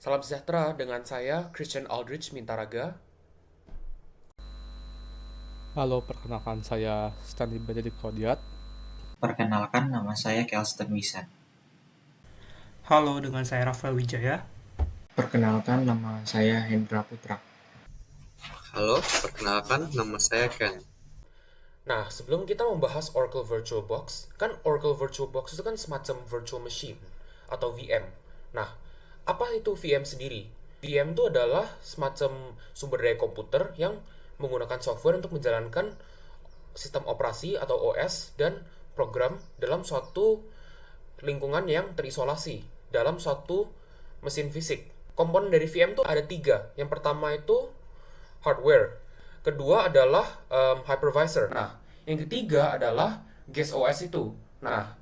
Salam sejahtera dengan saya Christian Aldrich Mintaraga. Halo, perkenalkan saya Stanley Benedict Kodiat. Perkenalkan, nama saya Kelston Wisan. Halo, dengan saya Rafael Wijaya. Perkenalkan, nama saya Hendra Putra. Halo, perkenalkan nama saya Ken. Nah, sebelum kita membahas Oracle VirtualBox, kan Oracle VirtualBox itu kan semacam virtual machine atau VM. Nah, apa itu VM sendiri? VM itu adalah semacam sumber daya komputer yang menggunakan software untuk menjalankan sistem operasi atau OS dan program dalam suatu lingkungan yang terisolasi dalam suatu mesin fisik. Komponen dari VM itu ada tiga. Yang pertama itu hardware. Kedua adalah hypervisor. Nah, yang ketiga adalah guest OS itu. Nah,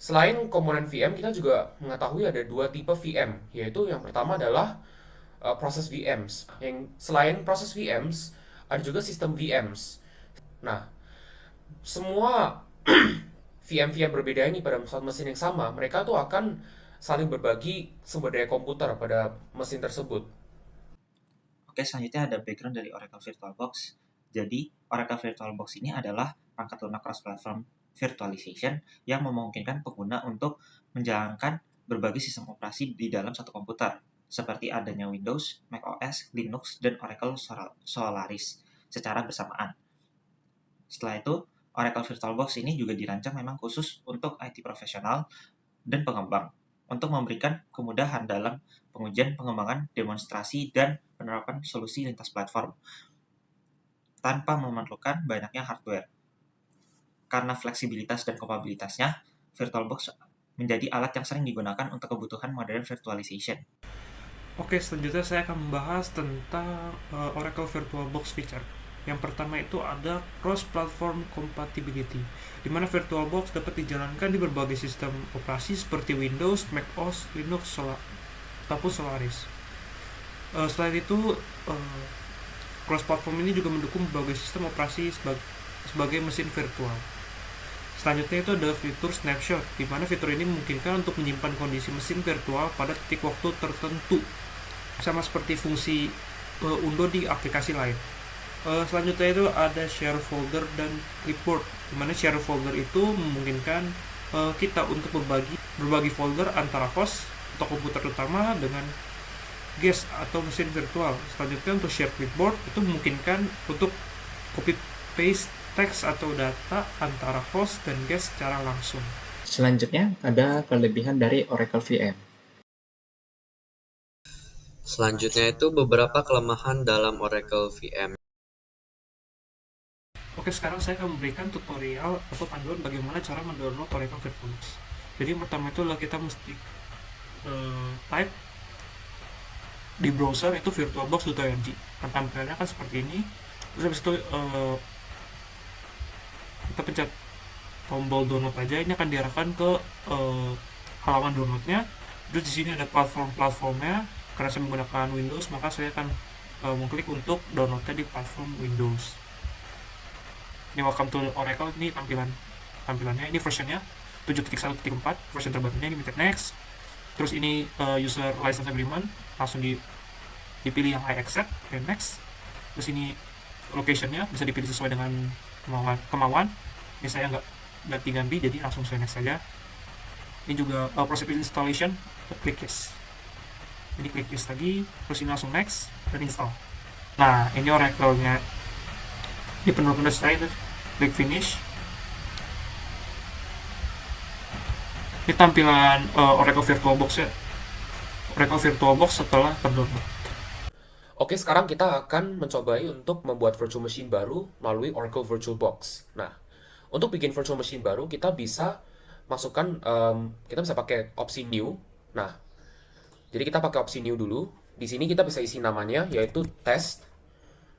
selain komponen VM, kita juga mengetahui ada dua tipe VM, yaitu yang pertama adalah proses VMs. Yang selain proses VMs, ada juga sistem VMs. Nah, semua VM-VM berbeda ini pada satu mesin yang sama, mereka tuh akan saling berbagi sumber daya komputer pada mesin tersebut. Oke, selanjutnya ada background dari Oracle VirtualBox. Jadi, Oracle VirtualBox ini adalah perangkat lunak cross-platform virtualization yang memungkinkan pengguna untuk menjalankan berbagai sistem operasi di dalam satu komputer, seperti adanya Windows, macOS, Linux, dan Oracle Solaris secara bersamaan. Setelah itu, Oracle VirtualBox ini juga dirancang memang khusus untuk IT profesional dan pengembang untuk memberikan kemudahan dalam pengujian, pengembangan, demonstrasi, dan penerapan solusi lintas platform tanpa memerlukan banyaknya hardware. Karena fleksibilitas dan kapabilitasnya, VirtualBox menjadi alat yang sering digunakan untuk kebutuhan modern virtualization. Oke, selanjutnya saya akan membahas tentang Oracle VirtualBox feature. Yang pertama itu ada cross-platform compatibility, di mana VirtualBox dapat dijalankan di berbagai sistem operasi seperti Windows, macOS, Linux, ataupun Solaris. Selain itu, cross-platform ini juga mendukung berbagai sistem operasi sebagai mesin virtual. Selanjutnya itu ada fitur snapshot, di mana fitur ini memungkinkan untuk menyimpan kondisi mesin virtual pada titik waktu tertentu, sama seperti fungsi undo di aplikasi lain. Selanjutnya itu ada share folder dan clipboard, di mana share folder itu memungkinkan kita untuk berbagi folder antara host atau komputer utama dengan guest atau mesin virtual. Selanjutnya untuk share clipboard itu memungkinkan untuk copy paste teks atau data antara host dan guest secara langsung. Selanjutnya, ada kelebihan dari Oracle VM. Selanjutnya itu beberapa kelemahan dalam Oracle VM. Oke, sekarang saya akan memberikan tutorial atau panduan bagaimana cara mendownload Oracle VirtualBox. Jadi yang pertama itu adalah kita mesti type di browser itu virtualbox.org. Tampilannya kan seperti ini. Terus habis itu kita pencet tombol download aja. Ini akan diarahkan ke halaman downloadnya. Terus di sini ada platform-platformnya. Karena saya menggunakan Windows, maka saya akan mengklik untuk downloadnya di platform Windows. Ini welcome to Oracle, ini tampilannya, ini versionnya 7.1.4, version terbarunya, ini minta next. Terus ini user license agreement, langsung dipilih yang I accept dan next. Terus ini locationnya bisa dipilih sesuai dengan kemauan. Ini saya nggak ganti-ganti, jadi langsung saya next saja. Ini juga proses installation, klik yes. Ini klik yes lagi, terus ini langsung next dan install. Nah, ini Oracle-nya di penuh-penuh saya itu klik finish. Ini tampilan Oracle VirtualBox ya. Oracle VirtualBox setelah terdownload. Oke, sekarang kita akan mencobai untuk membuat virtual machine baru melalui Oracle VirtualBox. Nah, untuk bikin virtual machine baru, kita bisa masukkan, kita bisa pakai opsi new. Nah, jadi kita pakai opsi new dulu. Di sini kita bisa isi namanya, yaitu test.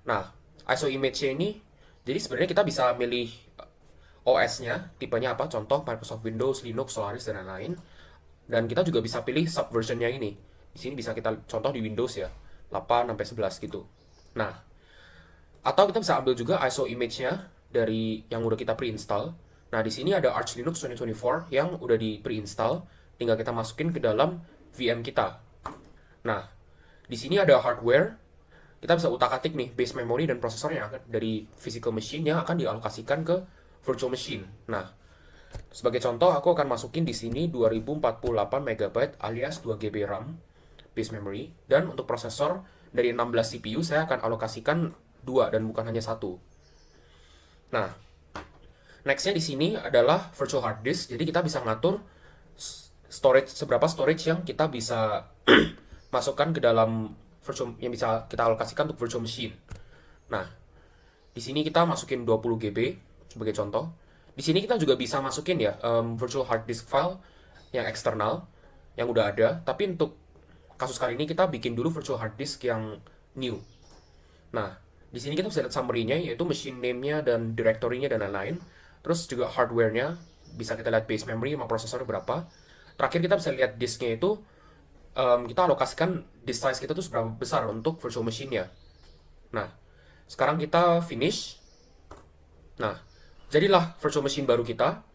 Nah, ISO image-nya ini, jadi sebenarnya kita bisa milih OS-nya, tipenya apa, contoh Microsoft Windows, Linux, Solaris, dan lain-lain. Dan kita juga bisa pilih subversionnya ini. Di sini bisa kita contoh di Windows ya, 8 sampai 11 gitu. Nah, atau kita bisa ambil juga ISO image-nya dari yang udah kita pre-install. Nah, di sini ada Arch Linux 2024 yang udah di pre-install, tinggal kita masukin ke dalam VM kita. Nah, di sini ada hardware. Kita bisa utak-atik nih base memory dan prosesornya dari physical machine yang akan dialokasikan ke virtual machine. Nah, sebagai contoh aku akan masukin di sini 2048 MB alias 2 GB RAM base memory, dan untuk prosesor dari 16 CPU saya akan alokasikan 2 dan bukan hanya satu. Nah, nextnya di sini adalah virtual hard disk. Jadi kita bisa ngatur seberapa storage yang kita bisa masukkan ke dalam virtual, yang bisa kita alokasikan untuk virtual machine. Nah, di sini kita masukin 20 GB sebagai contoh. Di sini kita juga bisa masukin ya virtual hard disk file yang eksternal yang udah ada, tapi untuk kasus kali ini kita bikin dulu virtual hard disk yang new. Nah, di sini kita bisa lihat summary-nya, yaitu machine name-nya dan directory-nya dan lain-lain. Terus juga hardware-nya, bisa kita lihat base memory sama prosesornya berapa. Terakhir kita bisa lihat disk-nya itu, kita alokasikan disk size kita tuh seberapa besar untuk virtual machine-nya. Nah, sekarang kita finish. Nah, jadilah virtual machine baru kita.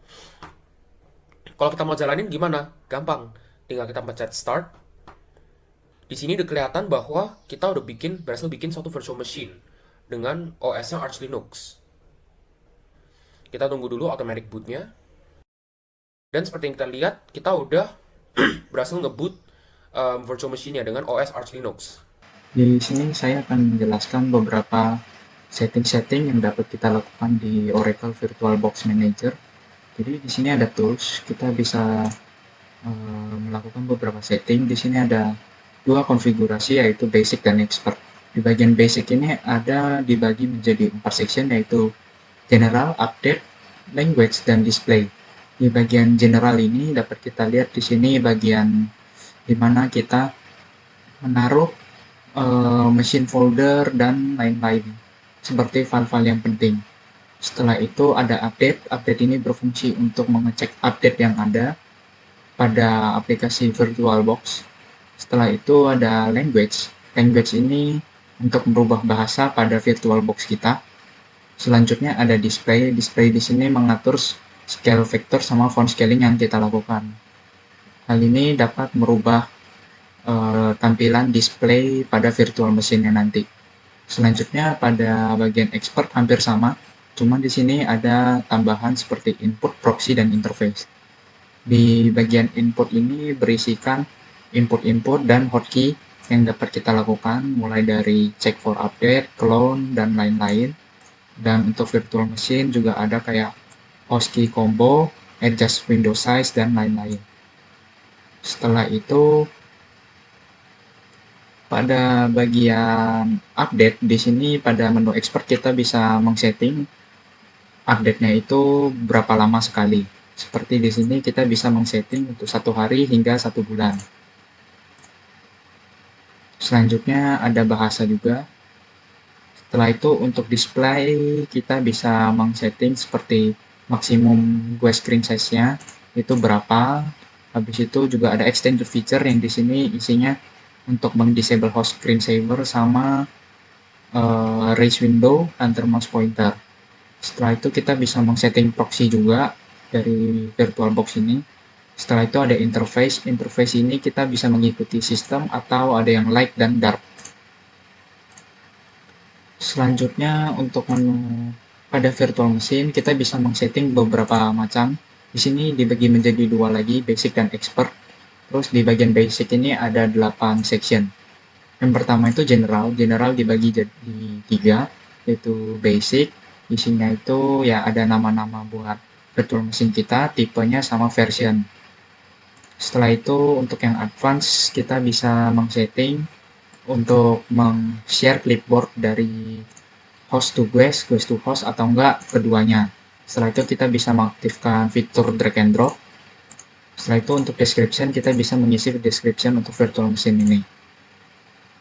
Kalau kita mau jalanin gimana? Gampang. Tinggal kita pencet start. Di sini udah kelihatan bahwa kita udah berhasil bikin suatu virtual machine dengan OS-nya Arch Linux. Kita tunggu dulu automatic boot-nya. Dan seperti yang kita lihat, kita udah berhasil nge-boot virtual machine-nya dengan OS Arch Linux. Di sini saya akan menjelaskan beberapa setting-setting yang dapat kita lakukan di Oracle VirtualBox Manager. Jadi di sini ada tools, kita bisa melakukan beberapa setting. Di sini ada dua konfigurasi, yaitu basic dan expert. Di bagian basic ini ada dibagi menjadi 4 section, yaitu general, update, language, dan display. Di bagian general ini dapat kita lihat di sini bagian dimana kita menaruh machine folder dan lain-lain seperti file-file yang penting. Setelah itu ada update. Update ini berfungsi untuk mengecek update yang ada pada aplikasi VirtualBox. Setelah itu ada language. Language ini untuk merubah bahasa pada VirtualBox kita. Selanjutnya ada display. Display di sini mengatur scale vector sama font scaling yang kita lakukan. Hal ini dapat merubah tampilan display pada virtual machine-nya nanti. Selanjutnya pada bagian expert hampir sama, cuma di sini ada tambahan seperti input, proxy, dan interface. Di bagian input ini berisikan input-input dan hotkey yang dapat kita lakukan, mulai dari check for update, clone, dan lain-lain. Dan untuk virtual machine juga ada kayak hotkey combo, adjust window size, dan lain-lain. Setelah itu pada bagian update, di sini pada menu expert kita bisa mengsetting update-nya itu berapa lama sekali. Seperti di sini kita bisa mengsetting untuk 1 hari hingga 1 bulan. Selanjutnya ada bahasa juga. Setelah itu untuk display kita bisa mengsetting seperti maksimum gue screen size-nya itu berapa. Habis itu juga ada extended feature yang di sini isinya untuk meng-disable host screensaver sama raise window antar mouse pointer. Setelah itu kita bisa meng-setting proxy juga dari VirtualBox ini. Setelah itu ada interface. Interface ini kita bisa mengikuti sistem atau ada yang light dan dark. Selanjutnya untuk menu pada virtual machine kita bisa meng-setting beberapa macam. Di sini dibagi menjadi 2 lagi, basic dan expert. Terus di bagian basic ini ada 8 section. Yang pertama itu general. General dibagi jadi 3, yaitu basic. Isinya itu ya ada nama-nama buat virtual machine kita, tipenya sama version. Setelah itu untuk yang advance kita bisa meng-setting untuk meng-share clipboard dari host to guest to host, atau enggak keduanya. Setelah itu kita bisa mengaktifkan fitur drag and drop. Setelah itu untuk description kita bisa mengisi description untuk virtual machine ini.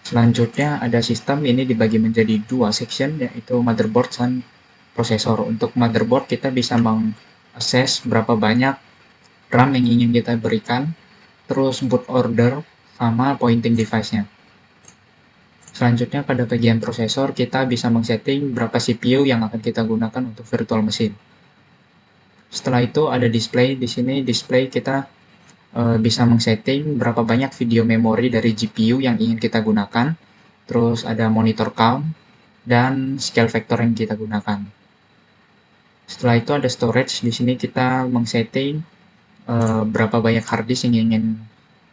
Selanjutnya ada sistem, ini dibagi menjadi 2 section, yaitu motherboard dan prosesor. Untuk motherboard kita bisa mengakses berapa banyak RAM yang ingin kita berikan, terus boot order sama pointing device-nya. Selanjutnya pada bagian prosesor kita bisa meng-setting berapa CPU yang akan kita gunakan untuk virtual machine. Setelah itu ada display. Di sini display kita bisa mengsetting berapa banyak video memori dari GPU yang ingin kita gunakan, terus ada monitor count, dan scale factor yang kita gunakan. Setelah itu ada storage. Di sini kita mengsetting berapa banyak hard disk yang ingin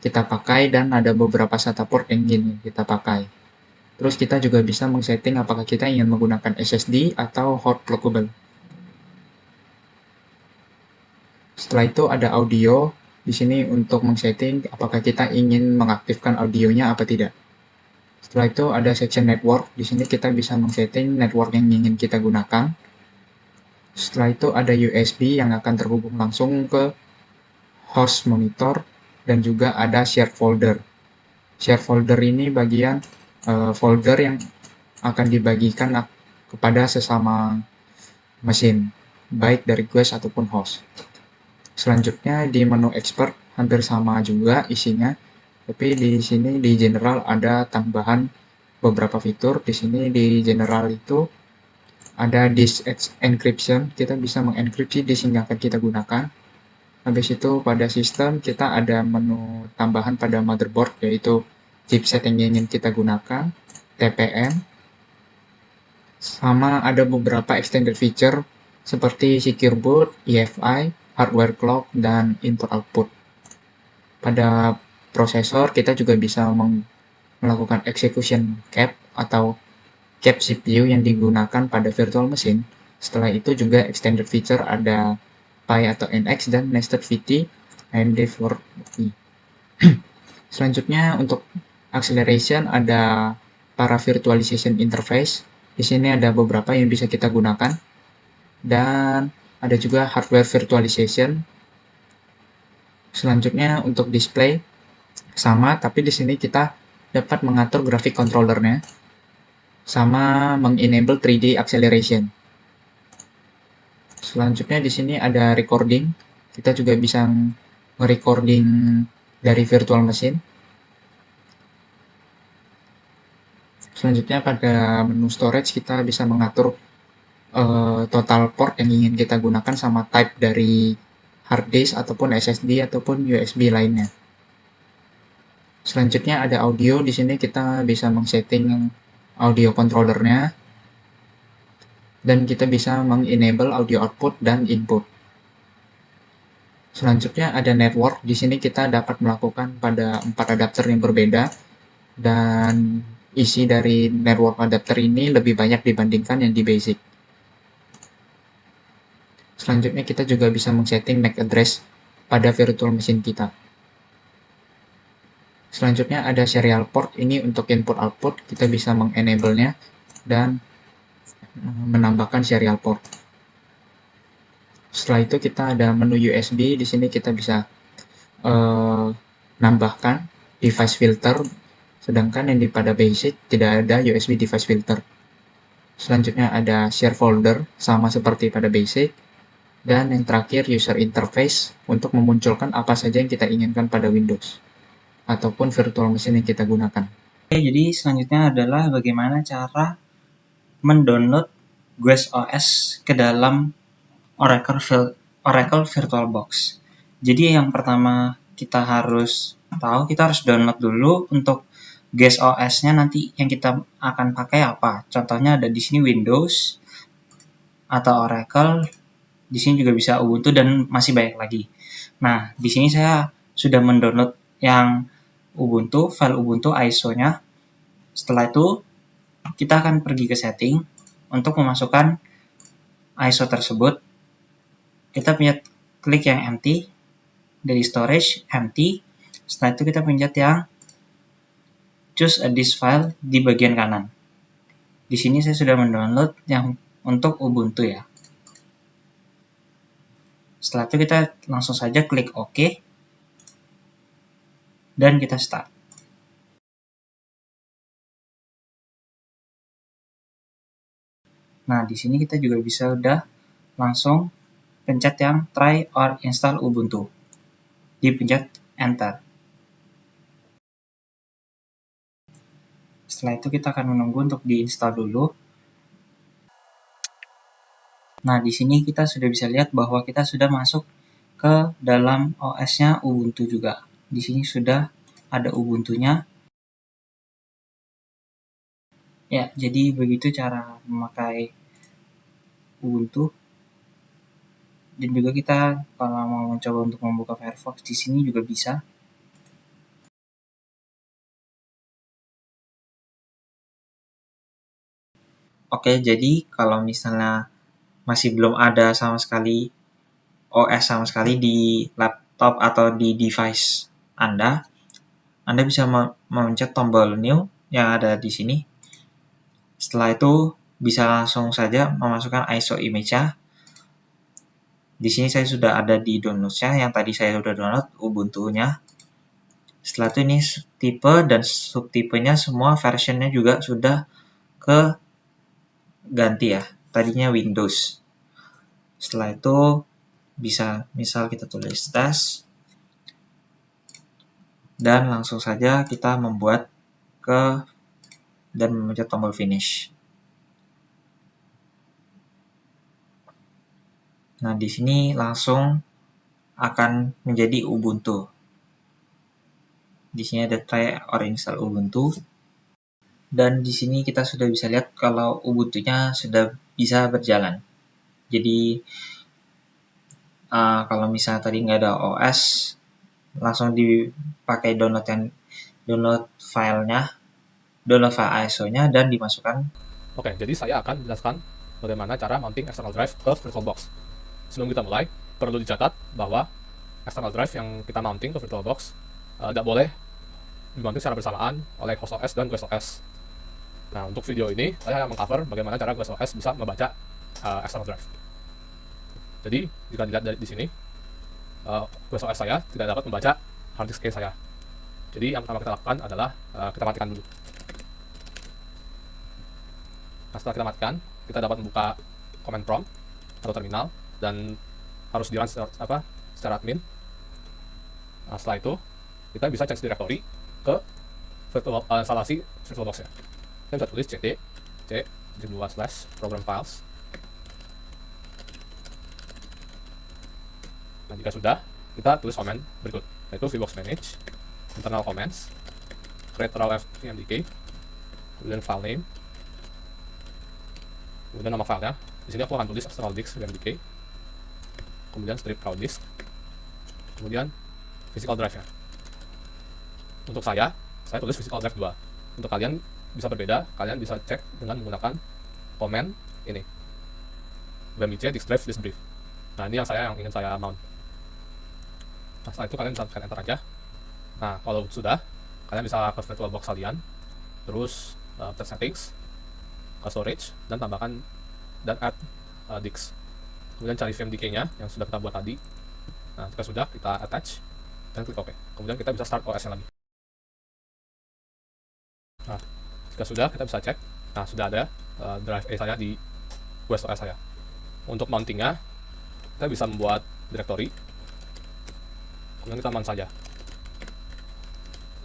kita pakai, dan ada beberapa SATA port yang ingin kita pakai. Terus kita juga bisa mengsetting apakah kita ingin menggunakan SSD atau hot pluggable. Setelah itu ada audio. Di sini untuk mengsetting apakah kita ingin mengaktifkan audionya apa tidak. Setelah itu ada section network. Di sini kita bisa mengsetting network yang ingin kita gunakan. Setelah itu ada USB yang akan terhubung langsung ke host monitor, dan juga ada share folder. Share folder ini bagian folder yang akan dibagikan kepada sesama mesin, baik dari guest ataupun host. Selanjutnya di menu expert hampir sama juga isinya, tapi di sini di general ada tambahan beberapa fitur. Di sini di general itu ada disk encryption, kita bisa mengenkripsi disk yang akan kita gunakan. Habis itu pada sistem kita ada menu tambahan pada motherboard, yaitu chipset yang ingin kita gunakan, TPM, sama ada beberapa extended feature seperti secure boot, EFI, hardware clock, dan input-output. Pada prosesor kita juga bisa melakukan execution cap atau cap CPU yang digunakan pada virtual machine. Setelah itu juga extended feature ada Pi atau NX dan nested VT AMD 4E. Selanjutnya untuk acceleration ada para virtualization interface. Di sini ada beberapa yang bisa kita gunakan, dan ada juga hardware virtualization. Selanjutnya untuk display sama, tapi di sini kita dapat mengatur grafik controllernya sama mengenable 3D acceleration. Selanjutnya di sini ada recording. Kita juga bisa merecording dari virtual machine. Selanjutnya pada menu storage kita bisa mengatur total port yang ingin kita gunakan sama type dari hard disk ataupun SSD ataupun USB lainnya. Selanjutnya ada audio. Di sini kita bisa mengsetting audio controllernya, dan kita bisa mengenable audio output dan input. Selanjutnya ada network. Di sini kita dapat melakukan pada 4 adapter yang berbeda, dan isi dari network adapter ini lebih banyak dibandingkan yang di basic. Selanjutnya kita juga bisa men-setting MAC address pada virtual machine kita. Selanjutnya ada serial port. Ini untuk input output, kita bisa mengenable-nya dan menambahkan serial port. Setelah itu kita ada menu USB. Di sini kita bisa nambahkan device filter, sedangkan yang pada basic tidak ada USB device filter. Selanjutnya ada share folder, sama seperti pada basic. Dan yang terakhir user interface, untuk memunculkan apa saja yang kita inginkan pada Windows ataupun virtual machine yang kita gunakan. Oke, jadi selanjutnya adalah bagaimana cara mendownload Guest OS ke dalam Oracle VirtualBox. Jadi yang pertama kita harus tahu, kita harus download dulu untuk Guest OS-nya nanti yang kita akan pakai apa. Contohnya ada di sini Windows atau Oracle, di sini juga bisa Ubuntu dan masih banyak lagi. Nah, di sini saya sudah mendownload yang Ubuntu, file Ubuntu ISO-nya. Setelah itu kita akan pergi ke setting untuk memasukkan ISO tersebut. Kita klik yang empty dari storage, empty. Setelah itu kita pencet yang choose a disk file di bagian kanan. Di sini saya sudah mendownload yang untuk Ubuntu ya. Setelah itu kita langsung saja klik OK dan kita start. Nah, di sini kita juga bisa udah langsung pencet yang try or install Ubuntu. Dipencet enter. Setelah itu kita akan menunggu untuk diinstal dulu. Nah, di sini kita sudah bisa lihat bahwa kita sudah masuk ke ke dalam OS-nya Ubuntu juga. Di sini sudah ada Ubuntu-nya. Ya, jadi begitu cara memakai Ubuntu. Dan juga kita kalau mau mencoba untuk membuka Firefox di sini juga bisa. Oke, jadi kalau misalnya masih belum ada sama sekali OS sama sekali di laptop atau di device Anda bisa memencet tombol New yang ada di sini. Setelah itu bisa langsung saja memasukkan ISO image-nya. Di sini saya sudah ada di downloads-nya, yang tadi saya sudah download Ubuntu-nya. Setelah itu ini tipe dan subtipenya semua versionnya juga sudah ke ganti ya. Tadinya Windows. Setelah itu bisa misal kita tulis test dan langsung saja kita membuat dan memencet tombol finish. Nah, di sini langsung akan menjadi Ubuntu. Di sini ada try or install Ubuntu. Dan di sini kita sudah bisa lihat kalau Ubuntu-nya sudah bisa berjalan. Jadi kalau misalnya tadi nggak ada OS, langsung dipakai download filenya, download file ISO-nya dan dimasukkan. Oke, jadi saya akan menjelaskan bagaimana cara mounting external drive ke VirtualBox. Sebelum kita mulai, perlu dicatat bahwa external drive yang kita mounting ke VirtualBox tidak boleh dimounting secara bersamaan oleh host OS dan GuestOS. Nah, untuk video ini, saya akan mengcover bagaimana cara GuestOS bisa membaca external drive. Jadi, jika dilihat dari di sini, GuestOS saya tidak dapat membaca hard disk saya. Jadi, yang pertama kita lakukan adalah kita matikan dulu. Nah, setelah kita matikan, kita dapat membuka command prompt atau terminal dan harus di-run secara admin. Nah, setelah itu, kita bisa change directory ke instalasi VirtualBox-nya. Kita bisa tulis cd c/program files. Nah, jika sudah, kita tulis command berikut, yaitu vbox manage, internal commands, create raw vmdk, kemudian file name, kemudian nama filenya. Di sini aku akan tulis external disk vmdk, kemudian strip raw disk, kemudian physical drive-nya. Untuk saya tulis physical drive 2. Untuk kalian bisa berbeda, kalian bisa cek dengan menggunakan command ini, vmdc disk drive disk brief. Nah, ini yang ingin saya mount. Nah, setelah itu kalian bisa tekan enter aja. Nah, kalau sudah, kalian bisa ke VirtualBox kalian, terus set settings, ke storage, dan tambahkan dan add disk. Kemudian cari vmdk-nya yang sudah kita buat tadi. Nah, jika sudah, kita attach dan klik OK. Kemudian kita bisa start OS-nya lagi. Nah, jika sudah, kita bisa cek. Nah, sudah ada drive A saya di GuestOS saya. Untuk mountingnya, kita bisa membuat directory, kemudian kita mount saja.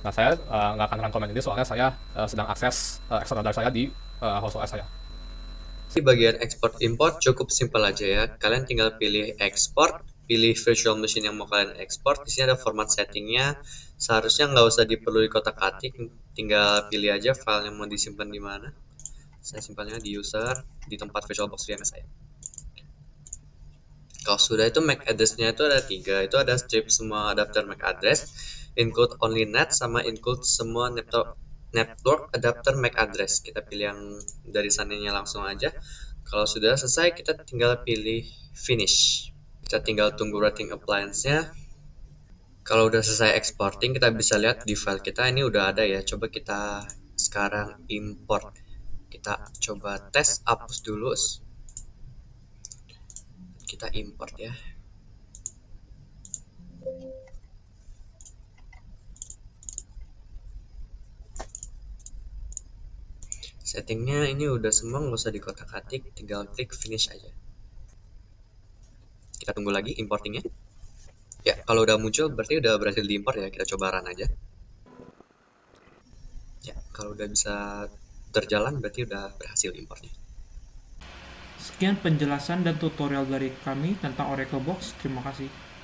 Nah, saya nggak akan run command ini soalnya saya sedang akses external drive saya di host OS saya. Di bagian export import cukup simpel aja ya. Kalian tinggal pilih export, pilih virtual machine yang mau kalian export. Di sini ada format settingnya. Seharusnya nggak usah diperlu dikotak-atik, tinggal pilih aja file yang mau disimpan di mana. Saya simpannya di user di tempat VirtualBox VMS saya. Kalau sudah itu MAC address-nya itu ada 3, itu ada strip semua adapter MAC address, include only net, sama include semua network adapter MAC address. Kita pilih yang dari sananya langsung aja. Kalau sudah selesai, kita tinggal pilih finish. Kita tinggal tunggu rating appliance-nya. Kalau udah selesai exporting, kita bisa lihat di file kita ini udah ada ya. Coba kita sekarang import. Kita coba tes, hapus dulu. Kita import ya. Settingnya ini udah semua, nggak usah dikotak-atik, tinggal klik finish aja. Kita tunggu lagi importingnya. Ya, kalau udah muncul berarti udah berhasil diimport ya. Kita coba run aja. Ya, kalau udah bisa terjalan berarti udah berhasil importnya. Sekian penjelasan dan tutorial dari kami tentang Oracle Box. Terima kasih.